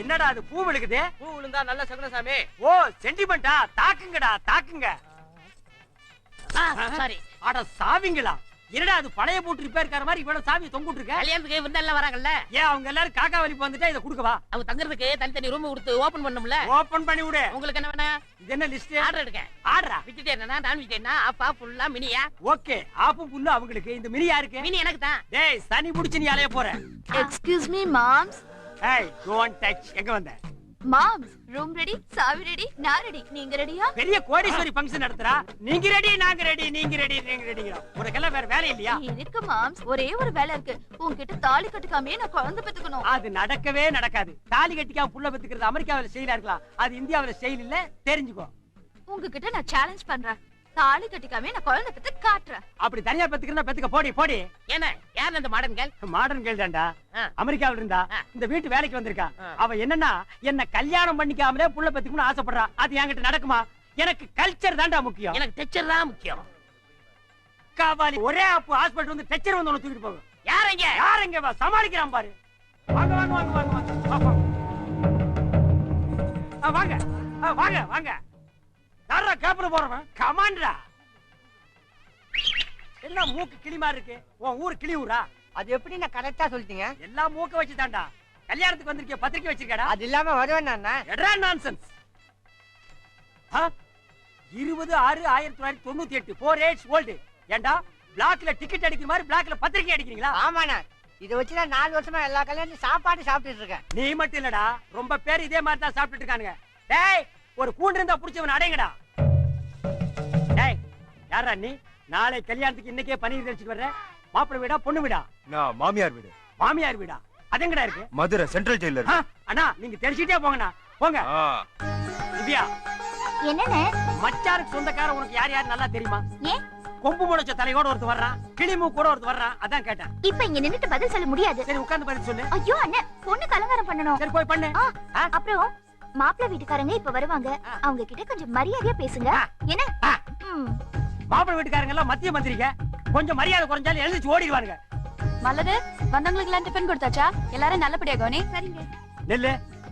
என்னடா அது பூ விழுகுது? பூ விழுந்தா நல்ல சகுன சாமி. ஓ சென்டிமெண்டா? தாக்குங்கடா தாக்குங்க. சாரி. அட சாவிங்களா? என்னடா அது பழைய போட்டு ரிப்பேர் கார மாதிரி இவ்வளவு சாவி தொங்கிட்டு இருக்க? கல்யாணத்துக்கு விருந்தெல்லாம் வராங்கல்ல. ஏன் அவங்க எல்லாரும் காக்கா வலிப்பு வந்துட்டா இத குடுக்கவா? அவங்க தங்குறதுக்கு தனித்தனி ரூம் கொடுத்து ஓபன் பண்ணும்ல. ஓபன் பண்ணி விடு. உங்களுக்கு என்ன வேணும்? இது என்ன லிஸ்ட்? ஆர்டர் எடுக்க. ஆர்டரா? வெஜிடேரியனா நான் வெஜிடேரியனா ஆஃபா ஃபுல்லா மினியா? ஓகே ஆப்பு புல்லு அவங்களுக்கு. இந்த மினி யாருக்கு? மினி எனக்கு தான். டேய் சனி புடிச்சு நீ அலைய போற. Excuse me moms. ஏய் டோன்ட் டச். எங்க வந்த? மாம்ஸ் ரூம் ரெடி, சாவி ரெடி, நான் ரெடி. நீங்க ரெடியா? பெரிய கோடீஸ்வரி ஃபங்க்ஷன் நடத்துறா. நீங்க ரெடி நாங்க ரெடி நீங்க ரெடி நீங்க ரெடிங்கற. உனக்கெல்லாம் வேற வேலை இல்லையா? இருக்கு மாம்ஸ், ஒரே ஒரு வேலை இருக்கு. உன்கிட்ட தாலி கட்டுக்காமே நான் குழந்தை பெத்துக்கணும். அது நடக்கவே நடக்காது. தாலி கட்டிக்காம புள்ள பெத்துக்கிறது அமெரிக்காவுல ஸ்டைலா இருக்கலாம். அது இந்தியாவுல ஸ்டைல் இல்ல, தெரிஞ்சுக்கோ. உங்ககிட்ட நான் சேலஞ்ச் பண்றேன். தாலி கட்டிக்காமே நான் குழந்தை பெத்து காட்டுறேன். அப்படி தனியா பெத்துக்கிறதா பெத்துக்க. போடி போடி. என்ன யார் அந்த மாடர்ன் கேர்ள்? மாடர்ன் கேர்ள் தான்டா. அமெரிக்காவுல இருந்தா இந்த வீட்டு வேலைக்கு வந்திருக்கா. அவ என்னன்னா என்ன கல்யாணம் பண்ணிக்காமலே புள்ள பெத்துக்கணும்னு ஆசைப்படுறா. அது என்கிட்ட நடக்குமா? எனக்கு கல்ச்சர் தான்டா முக்கியம். எனக்கு டெக்ஸ்சர் தான் முக்கியம். காவாலி ஒரே ஆப்பு ஹாஸ்பிடல் வந்து டெக்ஸ்சர் வந்து தூக்கிட்டு போகும். யாரங்க யாரங்க வா சமாளிக்கிறான் பாரு. வாங்க வாங்க வாங்க வாங்க வாங்க வாங்க வாங்க வாங்க. யாரா கேப்ல போறவன்? கமாண்டரா. என்ன மூக்கு கிளி மாதிரி இருக்கு? உன் ஊர் கிளி ஊரா? அது எப்படி நான் கரெக்டா சொல்லிட்டீங்க? எல்லாம் மூக்க வச்சு தாண்டா. கல்யாணத்துக்கு வந்திருக்கே பத்திரிக்கை வச்சிருக்கடா. அது இல்லாம வருவேன் நான். எட்ரா நான்சென்ஸ். 20/6/1998 4 years old. ஏண்டா பிளாக்ல டிக்கெட் அடிக்கிற மாதிரி பிளாக்ல பத்திரிக்கை அடிக்கிறீங்களா? ஆமாண்ணா, இதை வச்சுதான் 4 வருஷமா எல்லா கல்யாணம் சாப்பாடு சாப்பிட்டுட்டு இருக்கேன். நீ மட்டும் இல்லடா, ரொம்ப பேர் இதே மாதிரி தான் சாப்பிட்டுட்டு இருக்கானுங்க. டேய் ஒரு கூண்டு இருந்தா புடிச்சவன் அடைங்கடா. டேய் யாரா நீ? நாளை கல்யாணத்துக்கு இன்னைக்கே பன்னீர் தெளிச்சிட்டு வர்ற. மாப்பிள்ளை வீடா பொண்ணு வீடா? நான் மாமியார் வீடு. மாமியார் வீடா? அதெங்கடா இருக்கு? மதுரை சென்ட்ரல் ஜெயில இருக்கு. அண்ணா நீங்க தெளிச்சிட்டே போங்கண்ணா. போங்க. திவ்யா என்னண்ணே? மச்சாருக்கு சொந்தக்கார உனக்கு யார் யார் நல்லா தெரியுமா? ஏன்? கொம்பு முளைச்ச தலையோட ஒருத்தர் வர்றான், கிளிமூ கூட ஒருத்தர் வர்றான். அதான் கேட்டேன். இப்ப இங்க நின்னுட்டு பதில் சொல்ல முடியாது. சரி உட்கார்ந்து பதில் சொல்லு. ஐயோ அண்ணே, பொண்ணு கலங்காரம் பண்ணனும். சரி போய் பண்ணு. அப்புறம் மாப்பிள்ளை வீட்டுக்காரங்க இப்ப வருவாங்க. அவங்க கிட்ட கொஞ்சம் மரியாதையா பேசுங்க. என்ன? மாப்பிள்ளை வீட்டுக்காரங்க எல்லாம் மத்திய மந்திரிங்க. கொஞ்சம் மரியாதை குறைஞ்சாலும் எழுந்திருச்சு ஓடிடுவானுங்க. மலரு வந்தவங்களுக்கு எல்லாம் டிஃபன் கொடுத்தாச்சா? எல்லாரும் நல்லபடியா கவனி. சரிங்க. நெல்லு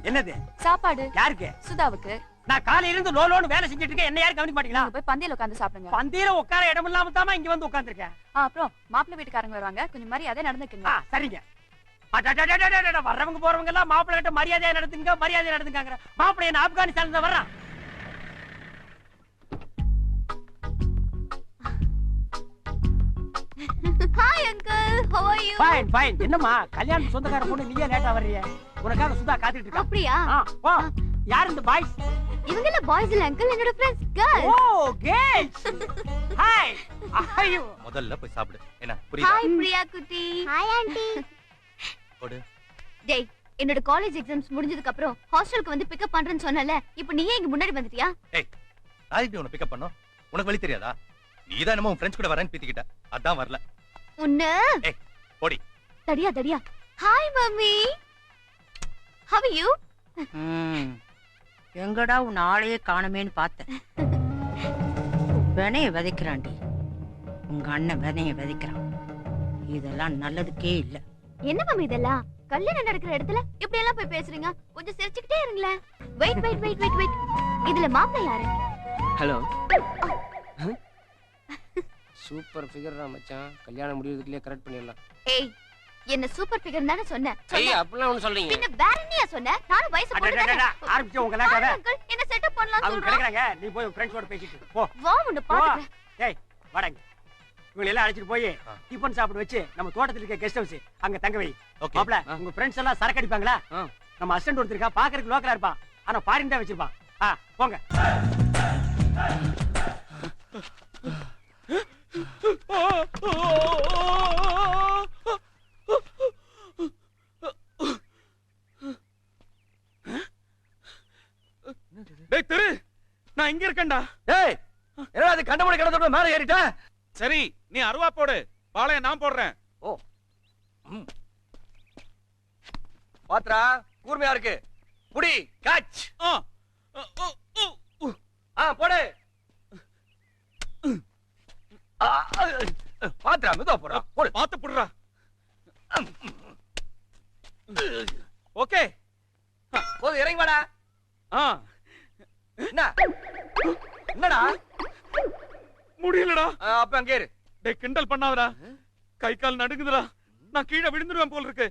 என்னது? சாப்பாடு. யாருக்கு? சுதாவுக்கு. நான் காலையில இருந்து லோலோன்னு வேலை செஞ்சுட்டு இருக்கேன். என்ன யாரும் கவனிக்க மாட்டீங்களா? போய் பந்தியில உட்கார்ந்து சாப்பிடுங்க. பந்தியில உட்கார இடம் இல்லாம தாமா இங்க வந்து உட்கார்ந்திருக்கேன். அப்புறம் மாப்பிள்ளை வீட்டுக்காரங்க வருவாங்க, கொஞ்சம் மரியாதையா நடந்துக்குங்க. சரிங்க. வர்றவங்க போறவங்க எல்லாம் மாப்பிள்ளை கிட்ட மரியாதையா நடந்துங்க மரியாதையா நடந்துங்க. மாப்பிள்ளை என்ன ஆப்கானிஸ்தான்ல வர்றான். Hi uncle, have are you? Fine fine. என்னம்மா கல்யாணம் சொந்தக்கார பொண்ணு நீயே லேட்டா வர்றியே? உனக்காக சுதா காத்துட்டு இருக்கா. அப்படியா? போ. யார் இந்த பாய்ஸ்? இவங்க எல்லாம் பாய்ஸ் இல்ல அங்கிள், என்னோட ஃப்ரெண்ட்ஸ் கேர்ள்ஸ். ஓ கேர்ள்ஸ். ஹாய். ஐயோ முதல்ல போய் சாப்பிடு. என்ன புரியுதா? ஹாய் பிரியா குட்டி. Hi anti. போடு. டேய் என்னோட காலேஜ் எக்ஸாம்ஸ் முடிஞ்சதுக்கு அப்புறம் ஹாஸ்டலுக்கு வந்து பிக்கப் பண்றேன்னு சொன்னல, இப்போ நீயே இங்க முன்னாடி வந்துட்டியா? ஏய் நான் எப்படி உன்னை பிக்கப் பண்ணோம்? உனக்கு வழி தெரியாதா? நீதான் என்னமோ உன் ஃப்ரெண்ட்ஸ் கூட வரேன்னு பீத்திக்கிட்ட. அதான் வரல. உன்ன ஏய் போடி. தடியா தடியா. Hi mummy. How are you? எங்கடா உன் ஆளையே காணமேன்னு பார்த்தேன். வினைய விதைக்கிறான்டி உங்க அண்ணன், வினைய விதைக்கிறான். இதெல்லாம் நல்லதுக்கே இல்ல. என்ன மம்மி இதெல்லாம்? கல்யாணம் நடக்கிற இடத்துல இப்படி எல்லாம் போய் பேசுறீங்க? கொஞ்சம் சிரிச்சுக்கிட்டே இருங்களேன். Wait wait wait wait wait. இதுல மாப்பிள்ளை யாரு? ஹலோ. சூப்பர் ஃபிகர்டா மச்சான். கல்யாணம் முடியறதுக்குள்ளே கரெக்ட் பண்ணிடலாம். ஏய் என்ன சூப்பர் ஃபிகர் தானே சொன்னேன். ஏய் அப்படிலாம் ஒன்னு சொல்றீங்க. பின்ன வேற என்னையா சொன்ன? நானும் வயசு பொண்ணு தானே. ஆரம்பிச்சு உங்க லேட்டாவே. அங்கிள் என்ன செட்டப் பண்ணலாம் அவங்க சொல்றேன். கேக்குறாங்க. நீ போய் ஃப்ரெண்ட்ஸோட பேசிட்டு போ. வா உன்னை பாத்துறேன். ஏய் வாடங்க. இவங்க எல்லாம் அழைச்சிட்டு போய் டிபன் சாப்பிட வச்சு நம்ம தோட்டத்துல இருக்க கெஸ்ட் ஹவுஸ் அங்க தங்க வை. மாப்ள உங்க ஃப்ரெண்ட்ஸ் எல்லாம் சரக்கு அடிப்பாங்களா? நம்ம அசிஸ்டன்ட் ஒருத்தர் இருக்கா, பாக்குறதுக்கு லோக்கலா இருப்பான். ஆனா ஃபாரின் தான் வச்சிருப்பான். போங்க. டேய் தெரு, நான் இங்க இருக்கேன்டா. டேய் என்னடா அது கண்டபடி கடந்தோட மேல ஏறிட்ட? சரி நீ அருவா போடு, பாளைய நான் போடுறேன். ஓ பாத்ரா கூர்மையா இருக்கு. புடி கேட்ச். போடு. பாத்ரா மெதுவா போடா. போடு. பாத்து புடுறா. ஓகே இறங்கி வாடா. என்னடா முடியலடா. அப்ப அங்கே இரு. டேய் கிண்டல் பண்ணாதடா. கை கால் நடுங்குதுடா. நான் கீழே விழுந்துருவேன் போல இருக்கு.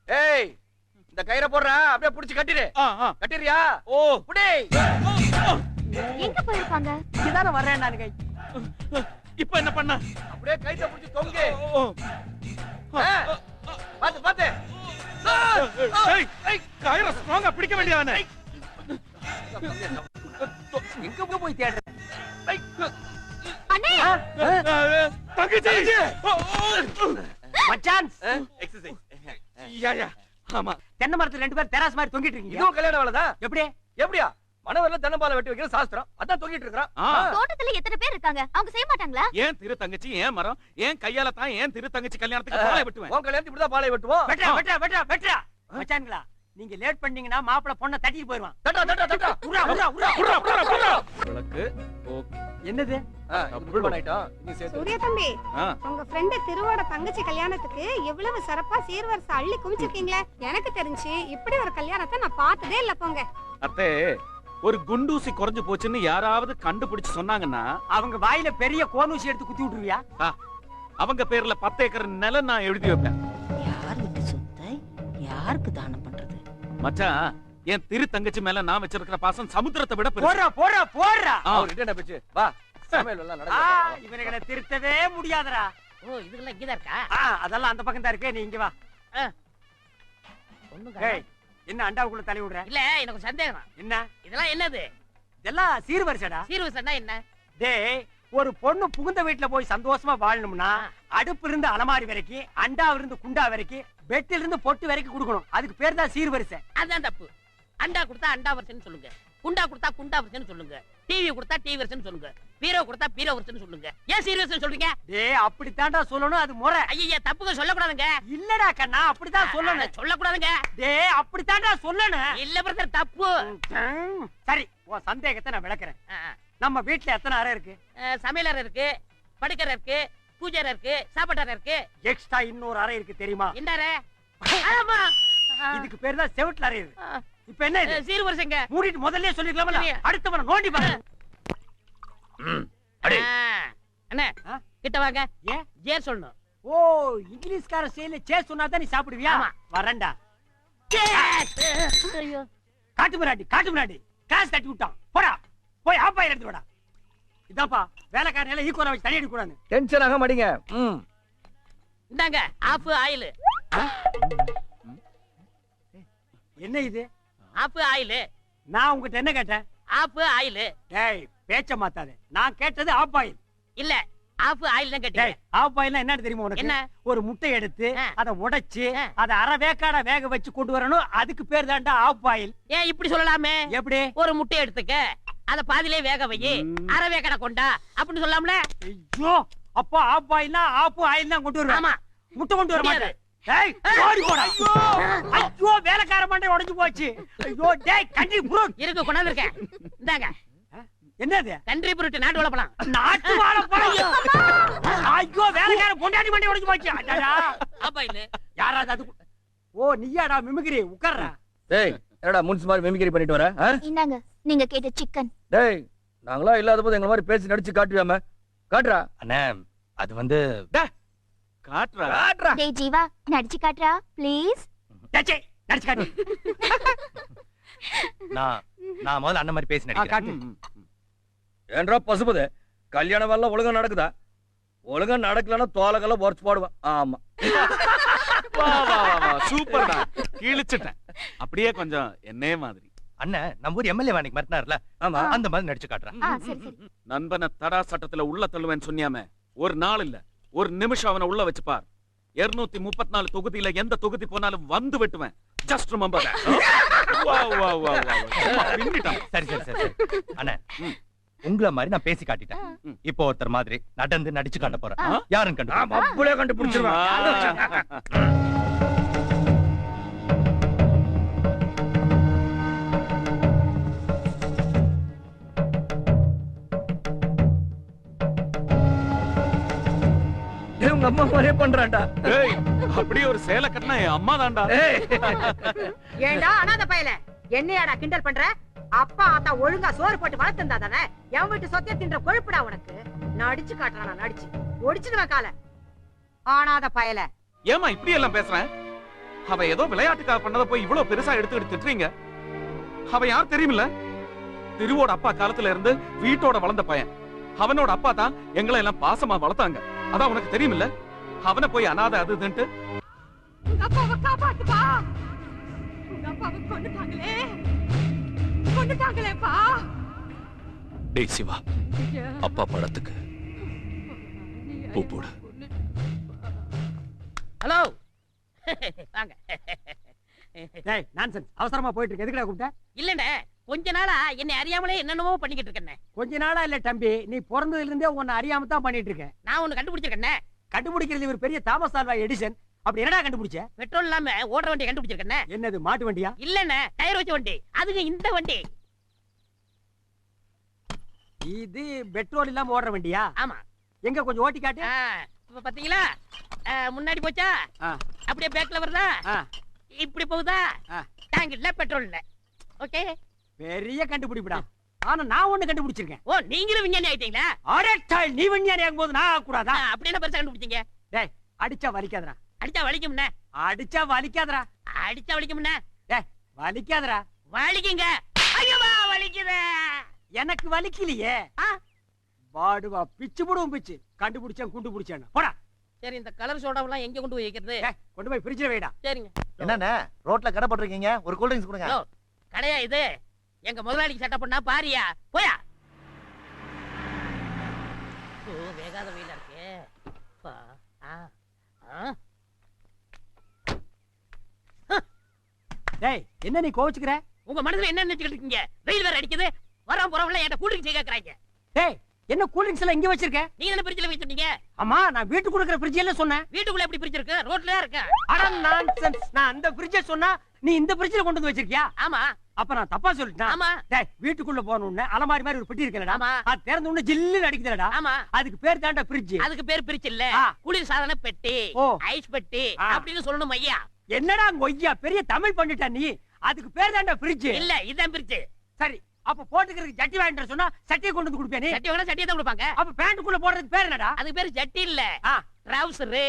ஏய் இந்த கயிறை போடுறா, அப்படியே புடிச்சு கட்டிரு. கட்டிரியா? ஓ புடி. எங்க போயிருப்பாங்க? இதான வரேன் நான் கை. இப்போ என்ன பண்ண? அப்படியே கையை புடிச்சு தொங்கு. பாத்து பாத்து. ஏய் கயிறை ஸ்ட்ராங்கா பிடிக்க வேண்டியதானே. எங்க போய் தேடுற? அண்ணே தங்கச்சி மச்சான் எக்ஸர்சைஸ். யா ஆமா. தென்னை மரத்துல 2 பேர் தெராஸ் மாதிரி தொங்கிட்டு இருக்கீங்க. இதுவும் கல்யாண வேலைதான். எப்படி? எப்படியா? மணவர்ல தென்னம்பாலை வெட்டி வைக்கிற சாஸ்திரம். அதான் தொங்கிட்டு இருக்கறான். தோட்டத்துல எத்தனை பேர் இருக்காங்க? அவங்க செய்ய மாட்டாங்களா? ஏன் திரு தங்கச்சி ஏன் மரம் ஏன் கையால தான் ஏன் திரு தங்கச்சி கல்யாணத்துக்கு பாலை வெட்டுவேன். உன் கல்யாணத்துக்கு இப்படி தான் பாலை வெட்டுவோம். வெட்றா வெட்றா வெட்றா வெட்றா. மச்சான்களா நீங்க லேட் பண்ணீங்கன்னா மாப்பிள பொண்ண தட்டிட்டு போயிடுவான். தட்டா தட்டா தட்டா. உரா உரா உரா புறா புறா புறா. உங்களுக்கு ஓகே. என்னது? இது பண்ணிட்டோம். நீ சேர்த்து. சூர்யா தம்பி, ஆ. உங்க ஃப்ரெண்ட் திருவோட தங்கச்சி கல்யாணத்துக்கு எவ்வளவு சிறப்பா சீர்வரிசை அள்ளி குமிச்சிருக்கீங்களே. எனக்கு தெரிஞ்சு இப்படி ஒரு கல்யாணத்தை நான் பார்த்ததே இல்ல போங்க. அத்தே ஒரு குண்டூசி குறைஞ்சு போச்சுன்னு யாராவது கண்டுபிடிச்சு சொன்னாங்கன்னா அவங்க வாயில பெரிய கோனூசி எடுத்து குத்தி விட்டுருவியா? அவங்க பேர்ல 10 ஏக்கர் நிலம் நான் எழுதி வைப்பேன். யார் வீட்டு சொத்தை யாருக்கு தானம் பண்றது? மச்சான் என் திரு தங்கச்சி மேல நான் வச்சிருக்கிற பாசம் சமுத்திரத்தை விட பெருசு. போறா போறா போறா. அவர்கிட்ட என்ன பேச்சு? வா சமையல் எல்லாம் நடக்குது. இவனுங்களை திருத்தவே முடியாதடா. ஓ இதுக்கெல்லாம் இங்கதான் இருக்கா? அதெல்லாம் அந்த பக்கம் தான் இருக்கு. நீ இங்க வா. ஒண்ணும் ஏய் என்ன அண்டாவுக்குள்ள தலை விடுற? இல்ல எனக்கு ஒரு சந்தேகம். என்ன இதெல்லாம் என்னது? இதெல்லாம் சீர்வரிசைடா. சீர்வரிசைன்னா என்ன? டேய் ஒரு பொண்ணு புகுந்த வீட்டுல போய் சந்தோஷமா வாழணும்னா அடுப்புல இருந்து அலமாரி வரைக்கும், அண்டாவில இருந்து குண்டா வரைக்கும், பெட்டில இருந்து பொட்டு வரைக்கும் கொடுக்கணும். அதுக்கு பேர் தான் சீர்வரிசை. அதான் தப்பு. அண்டா கொடுத்தா அண்டா வரிசைன்னு சொல்லுங்க, குண்டா கொடுத்தா குண்டா வரிசைன்னு சொல்லுங்க, டிவி கொடுத்தா டிவி வரிசைன்னு சொல்லுங்க, பீரோ கொடுத்தா பீரோ வரிசைன்னு சொல்லுங்க. ஏன் சீரியஸ் சொல்றீங்க? டேய் அப்படித்தான்டா சொல்லணும். அது முறை. ஐயா தப்புங்க சொல்லக்கூடாதுங்க. இல்லடா கண்ணா அப்படிதான் சொல்லணும். சொல்லக்கூடாதுங்க. டேய் அப்படித்தான்டா சொல்லணும். இல்ல பிரதர் தப்பு. சரி உன் சந்தேகத்தை நான் விளக்குறேன். நம்ம வீட்டுல எத்தனை அறை இருக்கு? சமையலறை இருக்கு, படுக்கறை இருக்கு, பூஜை அறை இருக்கு, சாப்பாட்டு அறை இருக்கு. எக்ஸ்ட்ரா இன்னொரு அறை இருக்கு தெரியுமா? என்ன அறை? ஆமா. இதுக்கு பேர் தான் செவுட்ல அறை இருக்கு. இப்ப என்ன இது? சீர்வரிசைங்க. மூடிட்டு முதல்லயே சொல்லிக்கலாம்ல. அடுத்தவன நோண்டி பாரு. அண்ணே கிட்ட வாங்க. ஏன் ஏன் சொல்லணும்? ஓ இங்கிலீஷ்கார ஸ்டைல்ல சேஸ் சொன்னா தான் நீ சாப்பிடுவியா? வரேன்டா. ஐயோ காட்டு முன்னாடி காசு தட்டி விட்டான். போடா போய் ஆப்பாயில் எடுத்து விடா. இதாப்பா வேலைக்காரன் எல்லாம் ஈக்குவலா வச்சு தண்ணி எடுக்க கூடாது. டென்ஷன் ஆக மாட்டீங்க. இந்தாங்க ஆஃப் ஆயில். என்ன இது? Half oil. நான் உங்ககிட்ட என்ன கேட்டேன்? Half oil. டேய் பேச்ச மாத்தாத. நான் கேட்டது ஆப் ஆயில். இல்ல ஆஃப் ஆயில் தான் கேட்டீங்க. டேய் ஆப் ஆயில்னா என்னன்னு தெரியுமா உனக்கு? என்ன? ஒரு முட்டை எடுத்து அதை உடைச்சு அதை அரை வேக்காட வேக வச்சு கொண்டு வரணும். அதுக்கு பேர் தான்டா ஆப் ஆயில். ஏன் இப்படி சொல்லலாமே? எப்படி? ஒரு முட்டை எடுத்துக்க, அத பாதியிலே வேக வை, அரை வேக்கடை கொண்டா அப்படின்னு சொல்லலாம்ல. ஐயோ அப்போ ஆப் ஆயில்னா ஆப் ஆயில் தான் கொண்டு வருவேன். ஆமா முட்டை கொண்டு வர மாட்டேன். டேய் ஓடி போடா. ஐயோ வேலைக்கார மண்டை உடைஞ்சு போச்சு. ஐயோ டேய் கண்ட்ரி ஃப்ரூட் இருக்கு கொண்டாந்து இருக்கேன். இந்தாங்க. என்னது? கண்ட்ரி ஃப்ரூட் நாட்டு வாழைப்பழம். நாட்டு வாழைப்பழம். ஐயோ வேலைக்கார பொண்டாட்டி மண்டை உடைஞ்சு போச்சு. அடடா ஆப் ஆயில். யாராவது அது? ஓ நீயாடா மிமிக்ரி. உட்கார்றா. டேய் என்னடா முன்ஸ் மாதிரி மிமிக்ரி பண்ணிட்டு வர? இந்தாங்க நீங்க கேட்ட சிக்கன். டேய் நாங்களா இல்லாத போது எங்க மாதிரி பேசி நடிச்சு காட்டுவியாம? காட்டுறா. அண்ணே அது வந்து காட்டுறா. காட்டுறா. டேய் ஜீவா நடிச்சு காட்டுறா ப்ளீஸ். டச்சே நடிச்சு காட்டு. நான் முதல்ல அண்ணன் மாதிரி பேசி நடிக்கிறேன். காட்டு. ஏன்றா பசுபதே கல்யாணம் எல்லாம் ஒழுங்கா நடக்குதா? ஒழுங்கா நடக்கலன்னா தோலகெல்லாம் உரைச்சு போடுவேன். ஆமா வா வா வா சூப்பர்டா. கிழிச்சிட்டேன். அப்படியே கொஞ்சம் என்னே மாதிரி. அண்ணன் நம்ம ஊர் எம்எல்ஏ வாணிக்கு மறந்தாருல, ஆமா அந்த மாதிரி நடிச்சு காட்டுறேன். சரி சரி. நண்பனை தடா சட்டத்துல உள்ள தள்ளுவேன்னு சொன்னியாமே, ஒரு நாள் இல்ல ஒரு நிமிஷம் அவனை உள்ள வச்சு பார். 234 தொகுதியில எந்த தொகுதி போனாலும் வந்து வெட்டுவேன். Just remember that. வா வா வா வா. சரி சரி சரி அண்ணே உங்கள மாதிரி நான் பேசி காட்டிட்டேன். இப்போ ஒருத்தர் மாதிரி நடந்து நடிச்சு காட்ட போறேன். யாருன்னு கண்டு அப்படியே கண்டுபிடிச்சிருவேன். உங்க அவங்க அம்மா மாதிரியே பண்றான்டா. ஏய், அப்படியே ஒரு சேலை கட்டினா என் அம்மா தான்டா. ஏண்டா அனாதை பயல, என்னையாடா கிண்டல் பண்ற? அப்பா ஆத்தா ஒழுங்கா சோறு போட்டு வளர்த்திருந்தா தானே என் வீட்டு சொத்தை தின்ற கொழுப்புடா உனக்கு. நான் அடிச்சு காட்டுறேன், நான் அடிச்சு ஒடிச்சிடுவேன் கால. ஆனாத பயல. ஏமா இப்படி எல்லாம் பேசுறேன்? அவ ஏதோ விளையாட்டுக்காக பண்ணத போய் இவ்வளவு பெருசா எடுத்து திட்டுறீங்க. அவ யார் தெரியுமில்ல? திருவோட அப்பா காலத்துல இருந்து வீட்டோட வளர்ந்த பையன். அவனோட அப்பா தான் எங்களை எல்லாம் பாசமா வளர்த்தாங்க. அதான் உனக்கு தெரியுமில்ல? அவனை போய் அனாதை அது இதுன்ட்டு. உங்க அப்பாவை காப்பாத்துப்பா. உங்க அப்பாவை கொன்னுட்டாங்களே, கொன்னுட்டாங்களேப்பா. டேய் சிவா, அப்பா படத்துக்கு பூ போடு. ஹலோ வாங்க. டேய் நான்சென்ஸ், அவசரமா போயிட்டு இருக்க. எதுக்குடா கூப்பிட்ட? இல்லண்ணே, கொஞ்ச நாளா என்னை அறியாமலே என்னென்னமோ பண்ணிக்கிட்டு இருக்கேன். கொஞ்ச நாளா இல்ல தம்பி, நீ பிறந்ததுல இருந்தே உன்னை அறியாம தான் பண்ணிட்டு இருக்க. நான் ஒண்ணு கண்டுபிடிச்சிருக்கேன். கண்டுபிடிக்கிறது ஒரு பெரிய தாமஸ் ஆல்வா எடிசன். அப்படி என்னடா கண்டுபிடிச்ச? பெட்ரோல் இல்லாம ஓடுற வண்டியை கண்டுபிடிச்சிருக்கேன். என்னது, மாட்டு வண்டியா? இல்லண்ணே, டயர் வச்ச வண்டி. அதுங்க இந்த வண்டி. இது பெட்ரோல் இல்லாம ஓடுற வண்டியா? ஆமா. எங்க கொஞ்சம் ஓட்டி காட்டு. இப்ப பாத்தீங்களா? முன்னாடி போச்சா, அப்படியே பேக்ல வருதா, இப்படி போகுதா, டேங்க் இல்ல பெட்ரோல் இல்ல. ஓகே, பெரிய கண்டுபிடிப்புடா. ஆனா நான் ஒண்ணு கண்டுபிடிச்சிருக்கேன். ஓ, நீங்களும் விஞ்ஞானி ஆயிட்டீங்களா? அடட்டாய், நீ விஞ்ஞானி ஆகும்போது நான் ஆகக்கூடாதா? அப்படி என்ன பெருசா கண்டுபிடிச்சீங்க? டேய், அடிச்சா வலிக்காதடா. அடிச்சா வலிக்கும்ண்ணே. அடிச்சா வலிக்காதடா. அடிச்சா வலிக்கும்ண்ணே. டேய், வலிக்காதடா. வலிக்குங்க. ஐயோவா வலிக்குதே. எனக்கு வலிக்கலையே. வாடுவா, பிச்சு புடுவும் பிச்சு. கண்டுபிடிச்சேன், குண்டு பிடிச்சேன். போடா. சரி, இந்த கலர் சோடாவெல்லாம் எங்க கொண்டு போய் வைக்கிறது? கொண்டு போய் ஃப்ரிட்ஜ்ல வைடா. சரிங்க. என்னண்ணே ரோட்ல கடை போட்டுருக்கீங்க? ஒரு கூல் ட்ரிங்க்ஸ் கொடுங்க. கடையா இது? எங்க முதலாளிக்கு செட்டப் பண்ணா பாரியா. போயா. ஓ, வேகாத வெயிலா இருக்கு. டேய், என்ன நீ கோவிச்சுக்கிற? உங்க மனசுல என்ன நினைச்சுக்கிட்டு இருக்கீங்க? வெயில் வேற அடிக்குது. வரவன் போறவங்கள என்கிட்ட கூல் ட்ரிங்க்ஸ் கேக்குறாங்க. டேய், என்ன கூல் ட்ரிங்க்ஸ் எல்லாம் இங்க வச்சிருக்க? நீங்க என்ன ஃப்ரிட்ஜ்ல வச்சிருக்கீங்க? ஆமா, நான் வீட்டுக்கு கொடுக்கிற ஃப்ரிட்ஜ் எல்லாம் சொன்னேன். வீட்டுக்குள்ள எப்படி ஃப்ரிட்ஜ் இருக்கு? ரோட்ல இருக்கு. அட நான்சென்ஸ். நான் அந்த ஃப்ரிட்ஜ் சொன்னா நீ இந்த ஃப்ரிட்ஜ்ல கொண்டு வந்து வச்சிருக்கியா? ஆமா. அப்ப நான் தப்பா சொல்லிட்டேன். ஆமா. டேய், வீட்டுக்குள்ள போறணும்னு அலமாரி மாதிரி ஒரு பெட்டி இருக்குலடா. ஆமா. அது திறந்த உடனே ஜில்லுன்னு அடிக்குதுடா. ஆமா. அதுக்கு பேர் தான்டா ஃப்ரிட்ஜ். அதுக்கு பேர் ஃப்ரிட்ஜ் இல்ல, குளிர் சாதன பெட்டி, ஐஸ் பெட்டி அப்படின்னு சொல்லணும் ஐயா. என்னடா கொய்யா, பெரிய தமிழ் பண்ணிட்ட நீ. அதுக்கு பேர் தான்டா ஃப்ரிட்ஜ். இல்ல, இதுதான் ஃப்ரிட்ஜ். சரி, அப்ப போட்டுக்கிறதுக்கு ஜட்டி வாங்கிட்டு சொன்னா சட்டியை கொண்டு வந்து கொடுப்பேன். நீ சட்டி வாங்கினா சட்டியை தான் கொடுப்பாங்க. அப்ப பேண்ட்டுக்குள்ள போடுறதுக்கு பேர் என்னடா? அதுக்கு பேர் ஜட்டி இல்ல, ட்ரவுசர்,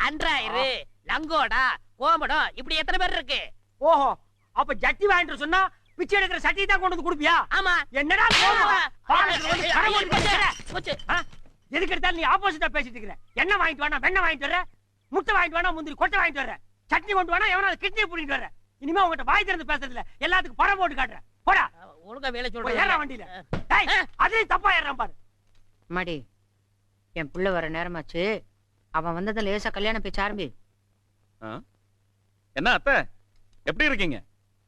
அண்ட்ராயர், லங்கோடா, கோமடம், இப்படி எத்தனை பேர் இருக்கு. ஓஹோ, அப்ப ஜட்டி வாங்கிட்டு சொன்னா பிச்சை எடுக்கிற சட்டியை தான் கொண்டு வந்து கொடுப்பியா? ஆமா. என்னடா எதுக்கு எடுத்தாலும் நீ ஆப்போசிட்டா பேசிட்டு இருக்கிற. என்ன வாங்கிட்டு வேணா வெண்ணெய் வாங்கிட்டு வர, முட்டை வாங்கிட்டு வேணா முந்திரி கொட்டை வாங்கிட்டு வர, சட்னி கொண்டு வேணா எவனா கிட்னி புடிட்டு வர. இனிமே உங்ககிட்ட வாய் திறந்து பேசுறது இல்ல, எல்லாத்துக்கும் படம் போட்டு காட்டுறேன். போடா. ஒழுங்கா வேலை ஏற சொல்றேன் வண்டியில. டேய், அதுலயும் தப்பா ஏறான் பாரு. மாடி, என் புள்ள வர நேரமாச்சு. அவன் வந்ததை லேசா கல்யாண பேச்சு ஆரம்பி. என்ன அத்தை, எப்படி இருக்கீங்க?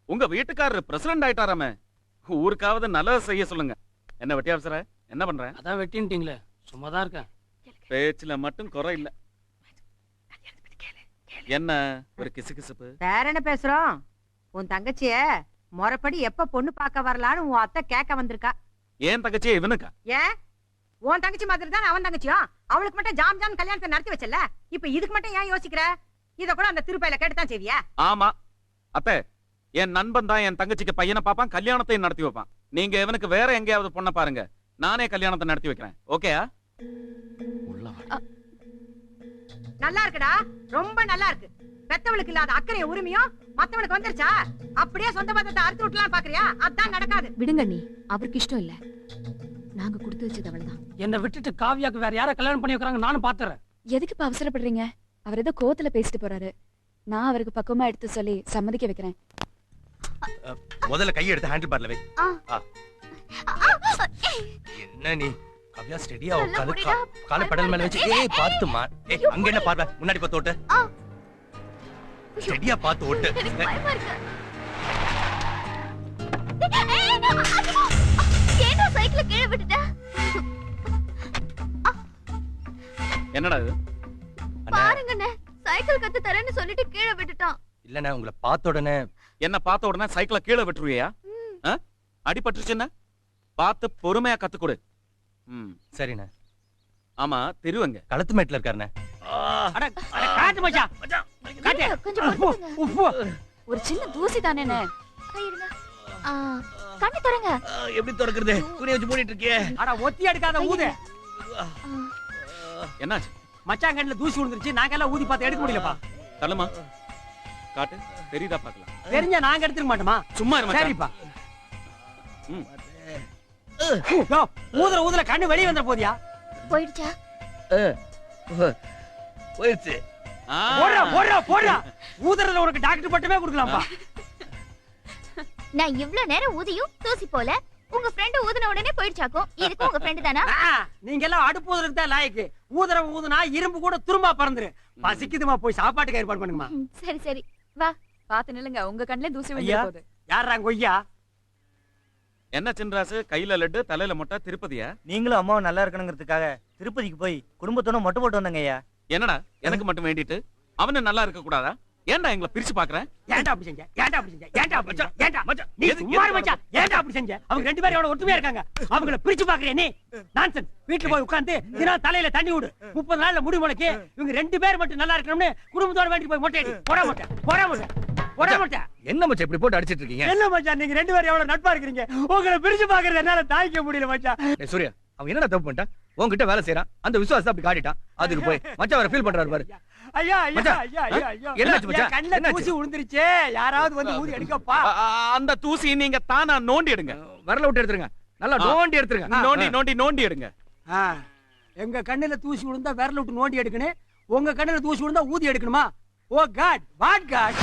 உங்க வீட்டுக்காரர் பிரசிடண்ட் ஆயிட்டாராமே, ஊருக்காவது நல்லது செய்ய சொல்லுங்க. என்ன வெட்டி அவசர, என்ன பண்ற? அதான் வெட்டின்ட்டீங்களே, சும்மா தான் இருக்கேன். பேச்சுல மட்டும் குறை இல்ல. என்ன ஒரு கிசுகிசுப்பு? வேற என்ன பேசுறோம்? உன் தங்கச்சிய முறைப்படி எப்ப பொண்ணு பார்க்க வரலான்னு உன் அத்தை கேட்க வந்திருக்கா. ஏன் தங்கச்சியே இவனுக்கா? ஏன் உன் தங்கச்சி மாதிரி தான் அவன் தங்கச்சியும். அவளுக்கு மட்டும் ஜாம் ஜாம் கல்யாணத்தை நடத்தி வச்சல, இப்ப இதுக்கு மட்டும் ஏன் யோசிக்கிற? இத கூட அந்த திருப்பையில கேட்டுதான் செய்வியா? ஆமா அத்தை, என் நண்பன் தான் என் தங்கச்சிக்கு பையனை பாப்பான், கல்யாணத்தையும் நடத்தி வைப்பான். நீங்க இவனுக்கு வேற எங்கேயாவது பொண்ணை பாருங்க, நானே கல்யாணத்தை நடத்தி வைக்கிறேன். ஓகேயா? நல்லா இருக்குடா, ரொம்ப நல்லா இருக்கு. பெத்தவளுக்கு இல்லாத அக்கறைய உரிமையும் மத்தவளுக்கு வந்துருச்சா? அப்படியே சொந்த பந்தத்தை அறுத்து விட்டுலாம் பாக்குறியா? அதான் நடக்காது. விடுங்க நீ, அவருக்கு இஷ்டம் இல்ல. நாங்க கொடுத்து வச்சது அவள்தான். என்ன விட்டுட்டு காவியாக்கு வேற யார கல்யாணம் பண்ணி வைக்கிறாங்க நானும் பாத்துறேன். எதுக்கு இப்ப அவசரப்படுறீங்க? அவர் ஏதோ கோவத்துல பேசிட்டு போறாரு. நான் அவருக்கு பக்குவமா எடுத்து சொல்லி சம்மதிக்க வைக்கிறேன். முதல்ல கையை எடுத்து ஹேண்டில் பார்ல வை. என்ன நீ கவ்யா ஸ்டெடியா உட்கார்ந்து காலை பெடல் மேல வச்சு ஏய் பாத்துமா. ஏய் அங்க என்ன பார்வை, முன்னாடி பார்த்து ஓட்டு. ஸ்டெடியா பார்த்து ஓட்டு. ஏன்னா சைக்கிள் கீழே விட்டுட்ட. என்னடா இது? பாருங்கண்ணே, சைக்கிள் கத்து தரேன்னு சொல்லிட்டு கீழே விட்டுட்டான். இல்லண்ணே, உங்களை பார்த்த உடனே. என்ன பார்த்த உடனே சைக்கிளை கீழே விட்டுருவியா? அடிபட்டுருச்சுன்னா பார்த்து பொறுமையா கத்து கொடு. சரிண்ணே. ஆமா, தெருவங்க களத்து மேட்ல இருக்காருண்ணே. அட காட்டு மச்சான் காட்டு கொஞ்சம் ஒரு சின்ன தூசி தானே. கண்ணு தரங்க. எப்படி திறக்கிறது? துணி வச்சு மூடிட்டு இருக்கியே. அட ஒத்தி எடுக்காத ஊது. என்னாச்சு? மச்சான் கண்ணுல தூசி விழுந்துருச்சு. நாங்க எல்லாம் ஊதி பார்த்து எடுக்க முடியலப்பா. தள்ளுமா காட்டு, தெரியுதா பார்க்கலாம். தெரிஞ்சா நாங்க எடுத்துக்க மாட்டோமா? சும்மா இரு மச்சான். சரிப்பா. ஊதுற கண்ணு வெளிய வந்துற போதியா? போயிடுச்சா? போயிடுச்சு. போடுறா. ஊதுறதுல உனக்கு டாக்டர் பட்டமே கொடுக்கலாம்ப்பா. நான் இவ்ளோ நேரம் ஊதியும் தூசி போல. உங்க ஃப்ரெண்ட் ஊதுன உடனே போயிடுச்சாக்கும். இதுக்கு உங்க ஃப்ரெண்ட் தானா? நீங்க எல்லாம் அடுப்பு ஊதுறதுக்கு தான் லாயக்கு. ஊதுனா இரும்பு கூட துரும்பா பறந்துரு. பசிக்குதுமா, போய் சாப்பாட்டுக்கு ஏற்பாடு பண்ணுங்கம்மா. சரி சரி வா. பாத்து நில்லுங்க, உங்க கண்ணுல தூசி விழுந்து போகுது. யாரா கொய்யா? என்ன சின்ராசு, கையில லட்டு தலையில மொட்டை, திருப்பதியா? நீங்களும் அம்மாவும் நல்லா இருக்கணுங்கிறதுக்காக திருப்பதிக்கு போய் குடும்பத்தோட மொட்டை போட்டு வந்தங்க ஐயா. என்னடா எனக்கு மட்டும் வேண்டிட்டு அவனு நல்லா இருக்க கூடாதா? ஏன்டா எங்களை பிரிச்சு பாக்குறேன்? ஏன்டா அப்படி செஞ்ச? நீ சும்மா இரு மச்சான். ஏன்டா அப்படி செஞ்ச? அவங்க ரெண்டு பேரும் எவ்வளவு ஒற்றுமையா இருக்காங்க. அவங்கள பிரிச்சு பாக்குறியா நீ? நான்சென்ஸ். வீட்டுல போய் உட்கார்ந்து தினம் தலையில தண்ணி விடு. 30 நாள்ல முடி முளைக்கு. இவங்க ரெண்டு பேர் மட்டும் நல்லா இருக்கணும்னு குடும்பத்தோட வேண்டி போய் மொட்டை அடி. போட மாட்டேன். என்ன மச்சான் இப்படி போட்டு அடிச்சிட்டு இருக்கீங்க? என்ன மச்சான், நீங்க ரெண்டு பேரும் எவ்வளவு நட்பா இருக்கீங்க. உங்களை பிரிச்சு பாக்குறது என்னால தாய்க்க முடியல மச்சான். சூர்யா, அவன் என்னடா தப்பு பண்ணிட்டான்? உன்கிட்ட வேலை செய்யறான், அந்த விசுவாசத்தை அப்படி காட்டிட்டான். அதுக்கு போய் மச்சான் வர ஃபீல் பண்றாரு பாரு. ஐயா என்னாச்சு மச்சான்? கண்ணுல தூசி விழுந்துருச்சு. யாராவது வந்து ஊதி எடுக்கப்பா. அந்த தூசி நீங்க தானா நோண்டி எடுங்க. வரல விட்டு எடுத்துருங்க. நல்லா நோண்டி எடுத்துருங்க. நோண்டி எடுங்க. எங்க கண்ணுல தூசி விழுந்தா விரல விட்டு நோண்டி எடுக்கணும். உங்க கண்ணுல தூசி விழுந்தா ஊதி எடுக்கணுமா? ஓ காட், வாட் காட்.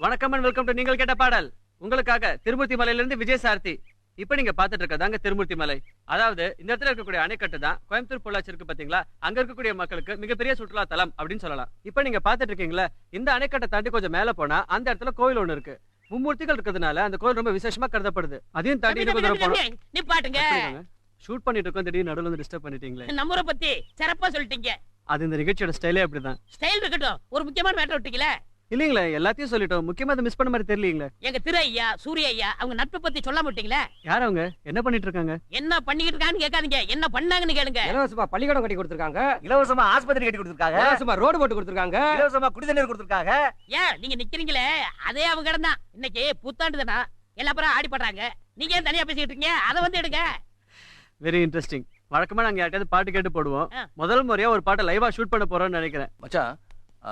வணக்கம் அண்ட் வெல்கம் டு நீங்கள் கேட்ட பாடல். உங்களுக்காக திருமூர்த்தி மலையில இருந்து விஜயசாரதி. இப்ப நீங்க பாத்துட்டு இருக்கதாங்க திருமூர்த்தி மலை. அதாவது இந்த இடத்துல இருக்கக்கூடிய அணைக்கட்டு தான் கோயம்புத்தூர் பொள்ளாச்சி இருக்கு பாத்தீங்களா? அங்க இருக்கக்கூடிய மக்களுக்கு மிகப்பெரிய சுற்றுலா தலம் அப்படின்னு சொல்லலாம். இப்ப நீங்க பாத்துட்டு இருக்கீங்களா, இந்த அணைக்கட்டை தாண்டி கொஞ்சம் மேல போனா அந்த இடத்துல கோயில் ஒண்ணு இருக்கு. மும்மூர்த்திகள் இருக்கிறதுனால அந்த கோயில் ரொம்ப விசேஷமா கருதப்படுது. அதையும் தாண்டி நீ பாட்டுங்க. ஷூட் பண்ணிட்டு இருக்கோம், திடீர்னு நடுவுல வந்து டிஸ்டர்ப் பண்ணிட்டீங்களே. நம்ம ஊரை பத்தி சிறப்பா சொல்லிட்டீங்க. அது இந்த நிகழ்ச்சியோட ஸ்டைலே அப்படிதான். ஸ்டைல் இருக்கட்டும், ஒரு முக்கியமான மேட்டர் விட்டீங்களே. இல்லீங்களே, எல்லாத்தையும் சொல்லிட்டோம். முக்கியமா அதை மிஸ் பண்ண மாதிரி தெரியலீங்களே. எங்க திரு ஐயா, சூரிய ஐயா, அவங்க நட்பை பத்தி சொல்லாம விட்டீங்களே. யார் அவங்க? என்ன பண்ணிட்டு இருக்காங்க? என்ன பண்ணிட்டு இருக்காங்கன்னு கேட்காதீங்க, என்ன பண்ணாங்கன்னு கேளுங்க. இலவசமா பள்ளிக்கூடம் கட்டி கொடுத்திருக்காங்க. இலவசமா ஆஸ்பத்திரி கட்டி கொடுத்திருக்காங்க. இலவசமா ரோடு போட்டு கொடுத்திருக்காங்க. இலவசமா குடிதண்ணீர் கொடுத்திருக்காங்க. ஏன் நீங்க நிக்கிறீங்களே, அதே அவங்க இடம் தான். இன்னைக்கு புத்தாண்டு தானா, எல்லா பேரும் ஆடி பண்றாங்க. நீங்க ஏன் தனியா பேசிட்டு இருக்கீங்க? அதை வந்து எடுங்க. Very interesting. வழக்கமா நாங்க யார்கிட்டயாவது பாட்டு கேட்டு போடுவோம். முதல் முறையா ஒரு பாட்டை லைவா ஷூட் பண்ண போறோம்னு நினைக்கிறேன். மச்சான்,